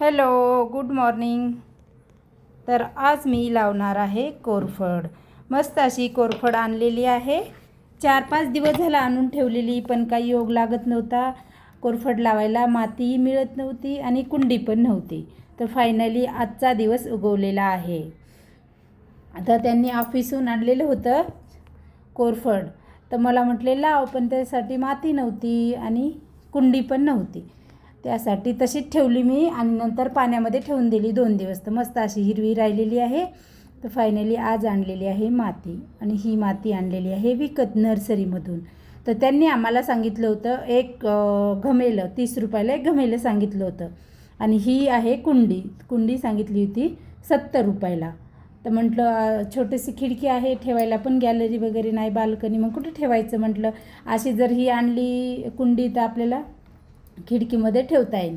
Hello, good morning. तर आज मी लावणार आहे कोरफड. मस्त अशी कोरफड आणलेली आहे. 4-5 दिवस झाला आणून ठेवलेली, पण काही योग लागत नव्हता. कोरफड लावायला मातीही मिळत नव्हती आणि कुंडी पण नव्हती. तर फायनली आजचा दिवस उगवलेला आहे. आता त्यांनी ऑफिसहून आणलेलं होतं कोरफड, तर मला म्हटले लाव, पण त्यासाठी माती नव्हती आणि कुंडी पण नव्हती. त्यासाठी तशीच ठेवली मी आणि नंतर पाण्यामध्ये ठेवून दिली 2 दिवस. तर मस्त अशी हिरवी राहिलेली आहे. तर फायनली आज आणलेली आहे माती, आणि ही माती आणलेली आहे विकत नर्सरीमधून. तर त्यांनी आम्हाला सांगितलं होतं एक घमेलं 30 रुपयाला एक घमेलं सांगितलं होतं, आणि ही आहे कुंडी सांगितली होती 70 रुपयाला. तर म्हटलं छोटीशी खिडकी आहे, ठेवायला पण गॅलरी वगैरे नाही, बाल्कनी, मग कुठे ठेवायचं म्हटलं. अशी जर ही आणली कुंडी तर आपल्याला खिडकीमध्ये ठेवता येईल.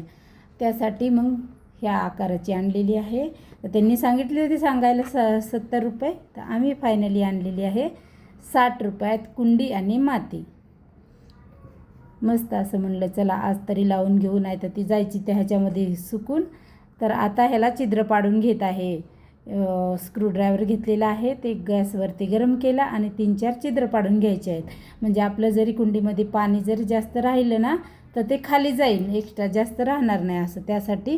त्यासाठी मग ह्या आकाराची आणलेली आहे. तर त्यांनी सांगितली होती सांगायला 70 रुपये, तर आम्ही फायनली आणलेली आहे 60 रुपयात कुंडी आणि माती. मस्त असं म्हणलं चला आज तरी लावून घेऊ, नाही तर ती जायची त्या ह्याच्यामध्ये सुकून. तर आता ह्याला छिद्र पाडून घेत आहे. स्क्रूड्रायव्हर घेतलेला आहे, ते गॅसवरती गरम केला आणि 3-4 छिद्र पाडून घ्यायचे आहेत. म्हणजे आपलं जरी कुंडीमध्ये पाणी जरी जास्त राहिलं ना तर ते खाली जाईल, एक्स्ट्रा जास्त राहणार नाही असं. त्यासाठी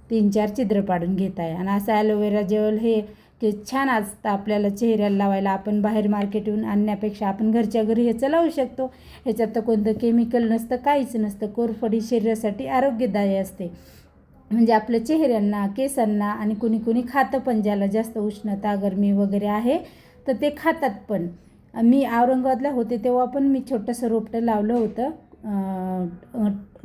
3-4 छिद्र पाडून घेत आहे. आणि असं ॲलोवेरा जेल हे की छान असतं आपल्याला चेहऱ्याला लावायला. आपण बाहेर मार्केटहून आणण्यापेक्षा आपण घरच्या घरी ह्याचं लावू शकतो. ह्याच्यात तर कोणतं केमिकल नसतं, काहीच नसतं. कोरफड शरीरासाठी आरोग्यदायी असते. म्हणजे आपल्या चेहऱ्यांना, केसांना, आणि कुणी कुणी खातं पण, ज्याला जास्त उष्णता गरमी वगैरे आहे तर ते खातात पण. मी औरंगाबादला होते तेव्हा पण मी छोटंसं रोपटं लावलं होतं,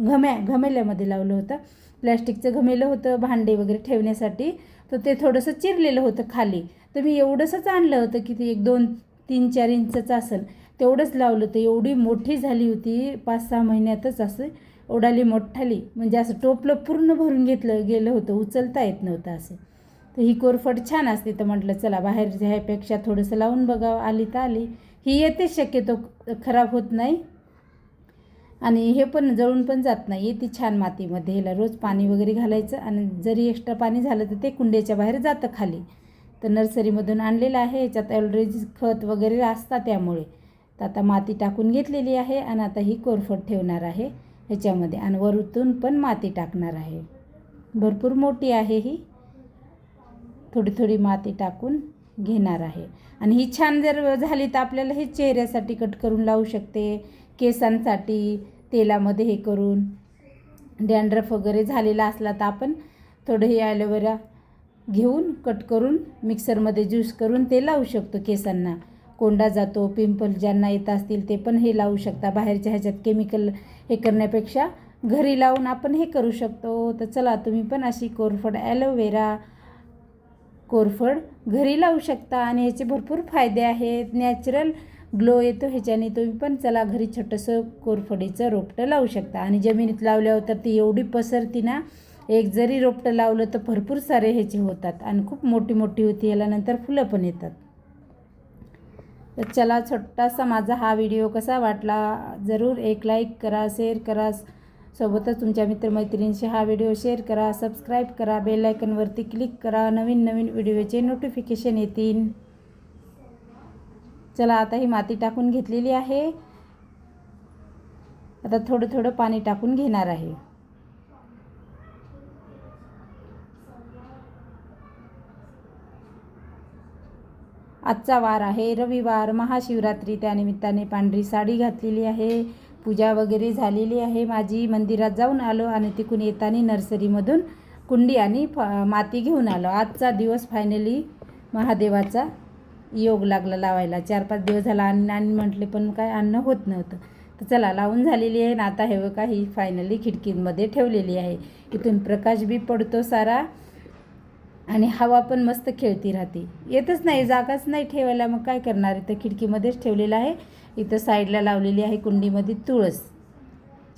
घमेल्यामध्ये लावलं होतं. प्लॅस्टिकचं घमेलं होतं भांडे वगैरे ठेवण्यासाठी. तर ते थोडंसं चिरलेलं होतं खाली. तर मी एवढंसंच आणलं होतं की ते 1-2-3-4 इंचचं असेल, तेवढंच लावलं. तर एवढी मोठी झाली होती 5-6 महिन्यातच, असं ओढाली मोठाली, म्हणजे असं टोपलं पूर्ण भरून घेतलं गेलं होतं, उचलता येत नव्हतं असं. तर ही कोरफड छान असते. तर म्हटलं चला बाहेर ह्यापेक्षा थोडंसं लावून बघावं. आली तर आली. ही येते, शक्यतो खराब होत नाही आणि हे पण जळून पण जात नाही. येते छान मातीमध्ये. ह्याला रोज पाणी वगैरे घालायचं, आणि जरी एक्स्ट्रा पाणी झालं तर ते कुंड्याच्या बाहेर जातं खाली. तर नर्सरीमधून आणलेलं आहे. ह्याच्यात ऑलरेडी खत वगैरे असतात त्यामुळे. तर आता माती टाकून घेतलेली आहे आणि आता ही कोरफड ठेवणार आहे ह्याच्यामध्ये, आणि वरतून पण माती टाकणार आहे. भरपूर मोठी आहे ही. थोडी थोडी माती टाकून घेणार आहे. आणि ही छान जर झाली तर आपल्याला हे चेहऱ्यासाठी कट करून लावू शकते, केसांसाठी तेलामध्ये हे करून. डॅन्ड्रफ वगैरे झालेला असला तर आपण थोडं हे ॲलोवेरा घेऊन कट करून मिक्सरमध्ये ज्यूस करून ते लावू शकतो केसांना. कोंडा जातो, पिंपल ज्यांना येत असतील ते पण हे लावू शकता. बाहेरच्या ह्याच्यात केमिकल हे करण्यापेक्षा घरी लावून आपण हे करू शकतो. तर चला तुम्ही पण अशी कोरफड घरी लावू शकता, आणि ह्याचे भरपूर फायदे आहेत. नॅचरल ग्लो येतो ह्याच्याने. तुम्ही पण चला घरी छोटंसं कोरफडीचं रोपटं लावू शकता. आणि जमिनीत लावल्यावर तर ती एवढी पसरती ना, एक जरी रोपटं लावलं तर भरपूर सारे ह्याचे होतात, आणि खूप मोठी मोठी होती. याला नंतर फुलं पण येतात. तर चला, छोटासा माझा हा व्हिडिओ कसा वाटला जरूर एक लाईक करा, शेअर करा. सोबतच तुमच्या मित्रमैत्रिणींशी हा व्हिडिओ शेअर करा, सबस्क्राईब करा, बेल आयकॉनवरती क्लिक करा. नवीन नवीन व्हिडिओचे नोटिफिकेशन येतील. चला, आता ही माती टाकून घेतलेली आहे. आता थोडं थोडं पाणी टाकून घेणार आहे. आजचा वार आहे रविवार, महाशिवरात्री. त्यानिमित्ताने पांढरी साडी घातलेली आहे. पूजा वगैरे झालेली आहे माझी. मंदिरात जाऊन आलो आणि तिकडून येताना नर्सरीमधून कुंडी आणि माती घेऊन आलो. आजचा दिवस फायनली महादेवाचा योग लागला लावायला. 4-5 दिवस झाला आणि म्हटले पण काय अन्न होत नव्हतं. तर चला लावून झालेली आहे ना. आता हे बघा, ही फायनली खिडकीमध्ये ठेवलेली आहे. इथून प्रकाश बी पडतो सारा, आणि हवा पण मस्त खेळती राहते. येतच नाही, जागाच नाही ठेवायला, मग काय करणार. इथं खिडकीमध्येच ठेवलेलं आहे. इथं साईडला लावलेली आहे कुंडीमध्ये तुळस,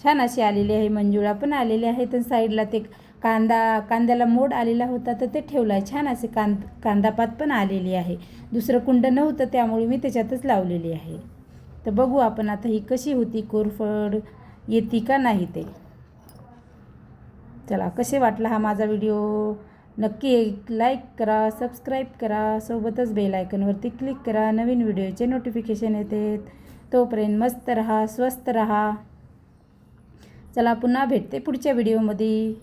छान अशी आलेली आहे. मंजुळा पण आलेली आहे. तर साईडला ते कांद्याला मोड आलेला होता तर ते ठेवला आहे. छान असे कांदापात पण आलेली आहे. दुसरं कुंड नव्हतं त्यामुळे मी त्याच्यातच लावलेली आहे. तर बघू आपण आता ही कशी होती कोरफड, येते का नाही ते. चला, कसे वाटला हा माझा व्हिडिओ नक्की एक लाईक करा, सबस्क्राईब करा, सोबतच बेल आयकॉनवरती क्लिक करा. नवीन व्हिडिओचे नोटिफिकेशन येते. तोपर्यंत मस्त रहा, स्वस्त रहा. चला, पुन्हा भेटते पुढच्या व्हिडिओमध्ये.